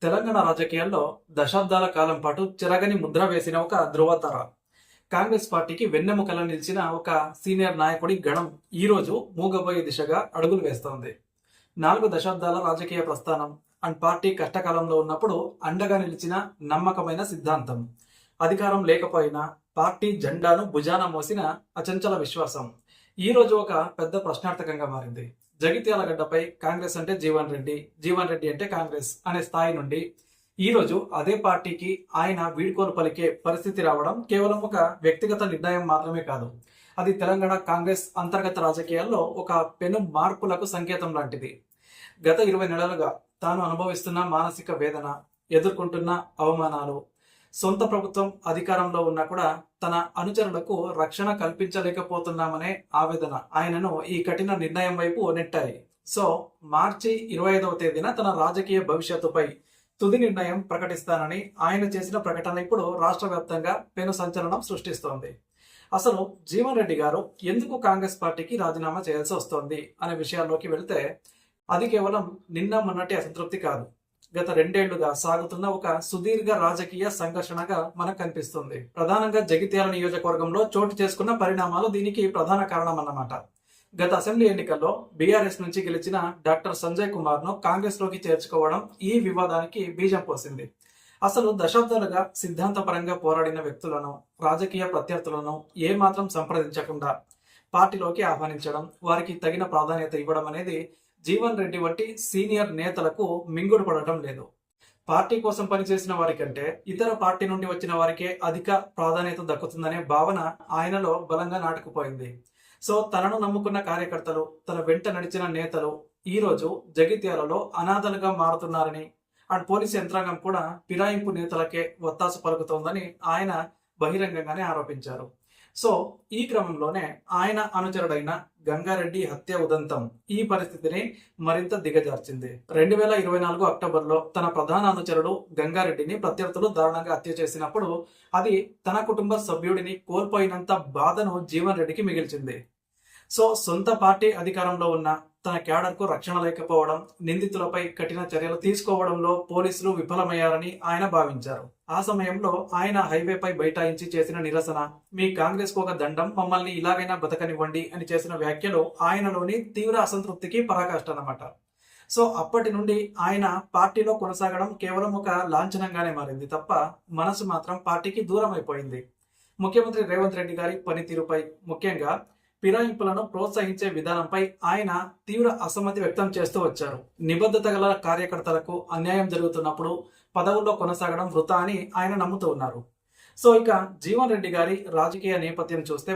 తెలంగాణ రాజకీయాల్లో దశాబ్దాల కాలం పాటు చెరగని ముద్ర వేసిన ఒక ధృవతార, కాంగ్రెస్ పార్టీకి వెన్నెముకలా నిలిచిన ఒక సీనియర్ నాయకుడి గణం ఈ రోజు మూగబోయే దిశగా అడుగులు వేస్తోంది. 4 దశాబ్దాల రాజకీయ ప్రస్థానం అండ్ పార్టీ కష్టకాలంలో ఉన్నప్పుడు అండగా నిలిచిన నమ్మకమైన సిద్ధాంతం, అధికారం లేకపోయినా పార్టీ జెండాను భుజాన మోసిన అచంచల విశ్వాసం ఈ రోజు ఒక పెద్ద ప్రశ్నార్థకంగా మారింది. జగిత్యాల గడ్డపై కాంగ్రెస్ అంటే జీవన్ రెడ్డి, జీవన్ రెడ్డి అంటే కాంగ్రెస్ అనే స్థాయి నుండి ఈ రోజు అదే పార్టీకి ఆయన వీడ్కోలు పలికే పరిస్థితి రావడం కేవలం ఒక వ్యక్తిగత నిర్ణయం మాత్రమే కాదు, అది తెలంగాణ కాంగ్రెస్ అంతర్గత రాజకీయాల్లో ఒక పెను మార్పులకు సంకేతం లాంటిది. గత 20 నెలలుగా తాను అనుభవిస్తున్న మానసిక వేదన, ఎదుర్కొంటున్న అవమానాలు, సొంత ప్రభుత్వం అధికారంలో ఉన్నా కూడా తన అనుచరులకు రక్షణ కల్పించలేకపోతున్నామనే ఆవేదన ఆయనను ఈ కఠిన నిర్ణయం వైపు నెట్టాయి. సో మార్చి 25వ తేదీన తన రాజకీయ భవిష్యత్తుపై తుది నిర్ణయం ప్రకటిస్తానని ఆయన చేసిన ప్రకటన ఇప్పుడు రాష్ట్ర వ్యాప్తంగా పెను సంచలనం సృష్టిస్తోంది. అసలు జీవన్ రెడ్డి గారు ఎందుకు కాంగ్రెస్ పార్టీకి రాజీనామా చేయాల్సి వస్తోంది అనే విషయాల్లోకి వెళితే, అది కేవలం నిన్న మొన్నటి అసంతృప్తి కాదు, గత 2 ఏళ్లుగా సాగుతున్న ఒక సుదీర్ఘ రాజకీయ సంఘర్షణగా మనకు కనిపిస్తుంది. ప్రధానంగా జగిత్యాల నియోజకవర్గంలో చోటు చేసుకున్న పరిణామాలు దీనికి ప్రధాన కారణం అన్నమాట. గత అసెంబ్లీ ఎన్నికల్లో బీఆర్ఎస్ నుంచి గెలిచిన డాక్టర్ సంజయ్ కుమార్ ను కాంగ్రెస్ లోకి చేర్చుకోవడం ఈ వివాదానికి బీజం పోసింది. అసలు దశాబ్దాలుగా సిద్ధాంతపరంగా పోరాడిన వ్యక్తులను, రాజకీయ ప్రత్యర్థులను ఏమాత్రం సంప్రదించకుండా పార్టీలోకి ఆహ్వానించడం, వారికి తగిన ప్రాధాన్యత ఇవ్వడం అనేది జీవన్ రెడ్డి వంటి సీనియర్ నేతలకు మింగుడు పడటం లేదు. పార్టీ కోసం పనిచేసిన వారికంటే ఇతర పార్టీ నుండి వచ్చిన వారికే అధిక ప్రాధాన్యత దక్కుతుందనే భావన ఆయనలో బలంగా నాటుకుపోయింది. సో తనను నమ్ముకున్న కార్యకర్తలు, తన వెంట నడిచిన నేతలు ఈ రోజు జగిత్యాలలో అనాథలుగా మారుతున్నారని, అండ్ పోలీసు యంత్రాంగం కూడా ఫిరాయింపు నేతలకే ఒత్తాసు పలుకుతోందని ఆయన బహిరంగంగానే ఆరోపించారు. సో ఈ క్రమంలోనే ఆయన అనుచరుడైన గంగారెడ్డి హత్య ఉదంతం ఈ పరిస్థితిని మరింత దిగజార్చింది. 2024 అక్టోబర్లో తన ప్రధాన అనుచరుడు గంగారెడ్డిని ప్రత్యర్థులు దారుణంగా హత్య చేసినప్పుడు అది తన కుటుంబ సభ్యుడిని కోల్పోయినంత బాధను జీవన్ రెడ్డికి మిగిల్చింది. సో సొంత పార్టీ అధికారంలో ఉన్న తన క్యాడర్కు రక్షణ లేకపోవడం, నిందితులపై కఠిన చర్యలు తీసుకోవడంలో పోలీసులు విఫలమయ్యారని ఆయన భావించారు. ఆ సమయంలో ఆయన హైవేపై బైఠాయించి చేసిన నిరసన, మీ కాంగ్రెస్ కు ఒక దండం, మమ్మల్ని ఇలాగైనా బతకనివ్వండి అని చేసిన వ్యాఖ్యలు ఆయనలోని తీవ్ర అసంతృప్తికి పరాకాష్ట అన్నమాట. సో అప్పటి నుండి ఆయన పార్టీలో కొనసాగడం కేవలం ఒక లాంఛనంగానే మారింది తప్ప మనసు మాత్రం పార్టీకి దూరం అయిపోయింది. ముఖ్యమంత్రి రేవంత్ రెడ్డి గారి పనితీరుపై, ముఖ్యంగా ఫిరాయింపులను ప్రోత్సహించే విధానంపై ఆయన తీవ్ర అసమ్మతి వ్యక్తం చేస్తూ వచ్చారు. నిబద్ధత గల కార్యకర్తలకు అన్యాయం జరుగుతున్నప్పుడు పదవుల్లో కొనసాగడం వృథా అని ఆయన నమ్ముతూ ఉన్నారు. సో ఇక జీవన్ రెడ్డి గారి రాజకీయ నేపథ్యం చూస్తే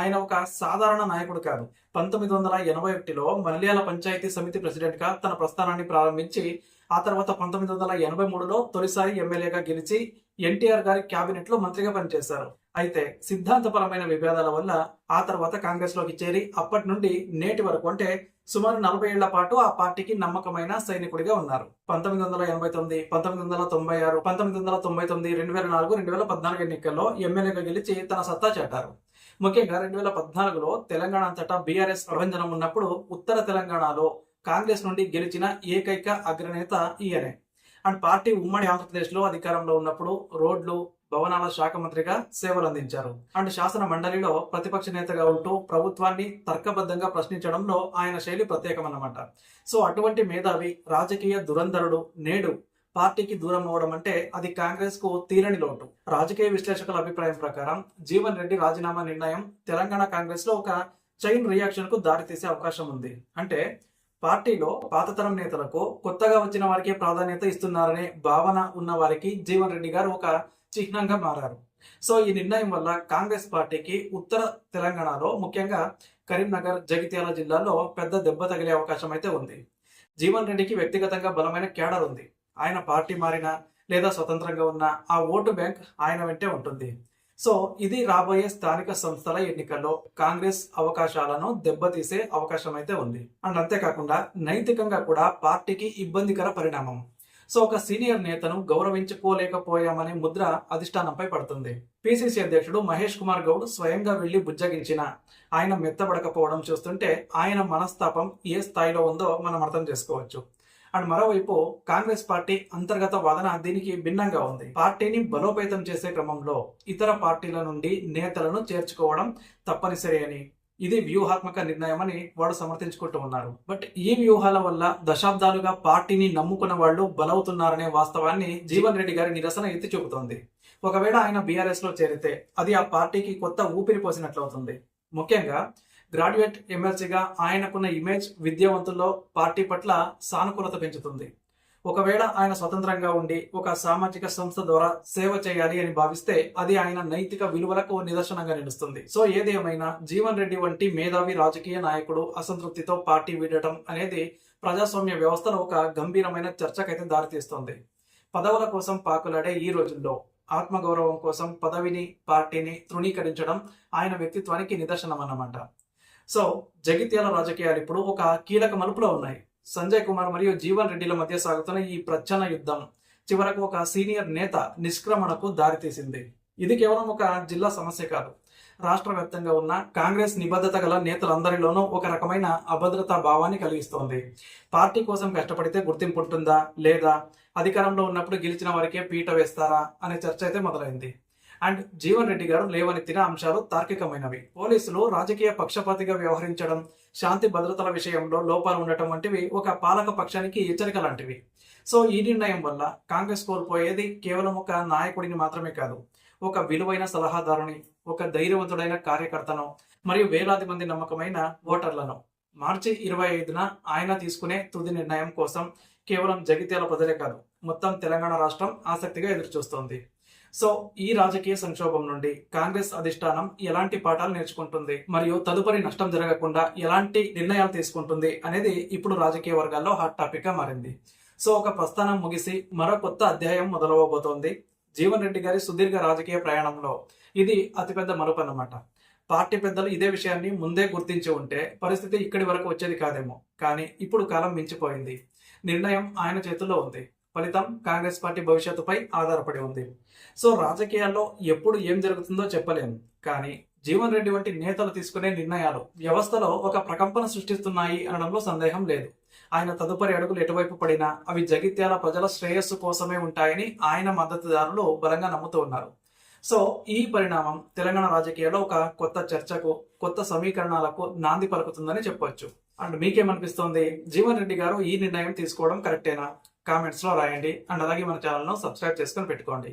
ఆయన ఒక సాధారణ నాయకుడు కాదు. 1981లో మల్యాల పంచాయతీ సమితి ప్రెసిడెంట్ గా తన ప్రస్థానాన్ని ప్రారంభించి ఆ తర్వాత 1983లో తొలిసారి ఎమ్మెల్యేగా గెలిచి ఎన్టీఆర్ గారి క్యాబినెట్ లో మంత్రిగా పనిచేశారు. అయితే సిద్ధాంతపరమైన విభేదాల వల్ల ఆ తర్వాత కాంగ్రెస్ లోకి చేరి అప్పటి నుండి నేటి వరకు, అంటే సుమారు 40 ఏళ్ల పాటు ఆ పార్టీకి నమ్మకమైన సైనికుడిగా ఉన్నారు. 1989, 1996, 1999, 2004, 2014 ఎన్నికల్లో ఎమ్మెల్యేగా గెలిచి తన సత్తా చాటారు. ముఖ్యంగా 2014లో తెలంగాణ అంతటా బీఆర్ఎస్ ప్రభంజనం ఉన్నప్పుడు ఉత్తర తెలంగాణలో కాంగ్రెస్ నుండి గెలిచిన ఏకైక అగ్రనేత ఈయనే. అండ్ పార్టీ ఉమ్మడి ఆంధ్రప్రదేశ్ లో అధికారంలో ఉన్నప్పుడు రోడ్లు, భవనాల శాఖ మంత్రిగా సేవలు అందించారు. అండ్ శాసన మండలిలో ప్రతిపక్ష నేతగా ఉంటూ ప్రభుత్వాన్ని తర్కబద్ధంగా ప్రశ్నించడంలో ఆయన శైలి ప్రత్యేకమన్నమాట. సో అటువంటి మేధావి, రాజకీయ దురంధరుడు నేడు పార్టీకి దూరం అవడం అంటే అది కాంగ్రెస్ కు తీరని లోటు. రాజకీయ విశ్లేషకుల అభిప్రాయం ప్రకారం జీవన్ రెడ్డి రాజీనామా నిర్ణయం తెలంగాణ కాంగ్రెస్ లో ఒక చైన్ రియాక్షన్ కు దారితీసే అవకాశం ఉంది. అంటే పార్టీలో పాతతరం నేతలకు కొత్తగా వచ్చిన వారికి ప్రాధాన్యత ఇస్తున్నారనే భావన ఉన్న వారికి జీవన్ రెడ్డి గారు ఒక చిహ్నంగా మారారు. సో ఈ నిర్ణయం వల్ల కాంగ్రెస్ పార్టీకి ఉత్తర తెలంగాణలో, ముఖ్యంగా కరీంనగర్, జగిత్యాల జిల్లాలో పెద్ద దెబ్బ తగిలే అవకాశం అయితే ఉంది. జీవన్ రెడ్డికి వ్యక్తిగతంగా బలమైన క్యాడర్ ఉంది. ఆయన పార్టీ మారినా లేదా స్వతంత్రంగా ఉన్న ఆ ఓటు బ్యాంక్ ఆయన వెంటే ఉంటుంది. సో ఇది రాబోయే స్థానిక సంస్థల ఎన్నికల్లో కాంగ్రెస్ అవకాశాలను దెబ్బతీసే అవకాశం అయితే ఉంది. అండ్ అంతేకాకుండా నైతికంగా కూడా పార్టీకి ఇబ్బందికర పరిణామం. సో ఒక సీనియర్ నేతను గౌరవించుకోలేకపోయామనే ముద్ర అధిష్టానంపై పడుతుంది. పిసిసి అధ్యక్షుడు మహేష్ కుమార్ గౌడ్ స్వయంగా వెళ్లి బుజ్జగించిన ఆయన మెత్తబడకపోవడం చూస్తుంటే ఆయన మనస్తాపం ఏ స్థాయిలో ఉందో మనం అర్థం చేసుకోవచ్చు. అండ్ మరోవైపు కాంగ్రెస్ పార్టీ అంతర్గత వాదన దీనికి భిన్నంగా ఉంది. పార్టీని బలోపేతం చేసే క్రమంలో ఇతర పార్టీల నుండి నేతలను చేర్చుకోవడం తప్పనిసరి అని, ఇది వ్యూహాత్మక నిర్ణయం అని వాడు సమర్థించుకుంటూ ఉన్నారు. బట్ ఈ వ్యూహాల వల్ల దశాబ్దాలుగా పార్టీని నమ్ముకున్న వాళ్ళు బలవుతున్నారనే వాస్తవాన్ని జీవన్ రెడ్డి గారి నిరసన ఎత్తి చూపుతోంది. ఒకవేళ ఆయన బీఆర్ఎస్ లో చేరితే అది ఆ పార్టీకి కొత్త ఊపిరి పోసినట్లవుతుంది. ముఖ్యంగా గ్రాడ్యుయేట్ ఎమ్మెల్సీగా ఆయనకున్న ఇమేజ్ విద్యావంతుల్లో పార్టీ పట్ల సానుకూలత పెంచుతుంది. ఒకవేళ ఆయన స్వతంత్రంగా ఉండి ఒక సామాజిక సంస్థ ద్వారా సేవ చేయాలి అని భావిస్తే అది ఆయన నైతిక విలువలకు నిదర్శనంగా నిలుస్తుంది. సో ఏది ఏమైనా జీవన్ రెడ్డి వంటి మేధావి రాజకీయ నాయకుడు అసంతృప్తితో పార్టీ వీడటం అనేది ప్రజాస్వామ్య వ్యవస్థలో ఒక గంభీరమైన చర్చకైతే దారితీస్తుంది. పదవుల కోసం పాకులాడే ఈ రోజుల్లో ఆత్మగౌరవం కోసం పదవిని పార్టీని తృణీకరించడం ఆయన వ్యక్తిత్వానికి నిదర్శనం అన్నమాట. సో జగిత్యాల రాజకీయాలు ఇప్పుడు ఒక కీలక మలుపులో ఉన్నాయి. సంజయ్ కుమార్ మరియు జీవన్ రెడ్డిల మధ్య సాగుతున్న ఈ ప్రచ్ఛన్న యుద్ధం చివరకు ఒక సీనియర్ నేత నిష్క్రమణకు దారితీసింది. ఇది కేవలం ఒక జిల్లా సమస్య కాదు. రాష్ట్ర వ్యాప్తంగా ఉన్న కాంగ్రెస్ నిబద్ధత గల నేతలందరిలోనూ ఒక రకమైన అభద్రతా భావాన్ని కలిగిస్తోంది. పార్టీ కోసం కష్టపడితే గుర్తింపు ఉంటుందా లేదా, అధికారంలో ఉన్నప్పుడు గెలిచిన వారికే పీట వేస్తారా అనే చర్చ అయితే మొదలైంది. అండ్ జీవన్ రెడ్డి గారు లేవనెత్తిన అంశాలు తార్కికమైనవి. పోలీసులు రాజకీయ పక్షపాతిగా వ్యవహరించడం, శాంతి భద్రతల విషయంలో లోపాలు ఉండటం వంటివి ఒక పాలక పక్షానికి హెచ్చరిక లాంటివి. సో ఈ నిర్ణయం వల్ల కాంగ్రెస్ కోల్పోయేది కేవలం ఒక నాయకుడిని మాత్రమే కాదు, ఒక విలువైన సలహాదారుని, ఒక ధైర్యవంతుడైన కార్యకర్తను మరియు వేలాది మంది నమ్మకమైన ఓటర్లను. మార్చి 25న ఆయన తీసుకునే తుది నిర్ణయం కోసం కేవలం జగిత్యాల ప్రజలే కాదు, మొత్తం తెలంగాణ రాష్ట్రం ఆసక్తిగా ఎదురుచూస్తోంది. సో ఈ రాజకీయ సంక్షోభం నుండి కాంగ్రెస్ అధిష్టానం ఎలాంటి పాఠాలు నేర్చుకుంటుంది మరియు తదుపరి నష్టం జరగకుండా ఎలాంటి నిర్ణయాలు తీసుకుంటుంది అనేది ఇప్పుడు రాజకీయ వర్గాల్లో హాట్ టాపిక్ గా మారింది. సో ఒక ప్రస్థానం ముగిసి మరో కొత్త అధ్యాయం మొదలవబోతోంది. జీవన్ రెడ్డి గారి సుదీర్ఘ రాజకీయ ప్రయాణంలో ఇది అతిపెద్ద మలుపు అన్నమాట. పార్టీ పెద్దలు ఇదే విషయాన్ని ముందే గుర్తించి ఉంటే పరిస్థితి ఇక్కడి వరకు వచ్చేది కాదేమో. కానీ ఇప్పుడు కాలం మించిపోయింది. నిర్ణయం ఆయన చేతుల్లో ఉంది. ఫలితం కాంగ్రెస్ పార్టీ భవిష్యత్తుపై ఆధారపడి ఉంది. సో రాజకీయాల్లో ఎప్పుడు ఏం జరుగుతుందో చెప్పలేము, కానీ జీవన్ రెడ్డి వంటి నేతలు తీసుకునే నిర్ణయాలు వ్యవస్థలో ఒక ప్రకంపన సృష్టిస్తున్నాయి అనడంలో సందేహం లేదు. ఆయన తదుపరి అడుగులు ఎటువైపు పడినా అవి జగిత్యాల ప్రజల శ్రేయస్సు కోసమే ఉంటాయని ఆయన మద్దతుదారులు బలంగా నమ్ముతూ ఉన్నారు. సో ఈ పరిణామం తెలంగాణ రాజకీయాల్లో ఒక కొత్త చర్చకు, కొత్త సమీకరణాలకు నాంది పలుకుతుందని చెప్పొచ్చు. అండ్ మీకేమనిపిస్తోంది? జీవన్ రెడ్డి గారు ఈ నిర్ణయం తీసుకోవడం కరెక్టేనా? కామెంట్స్ లో రాయండి. అండ్ అలాగే మన ఛానల్ ను సబ్స్క్రైబ్ చేసుకొని పెట్టుకోండి.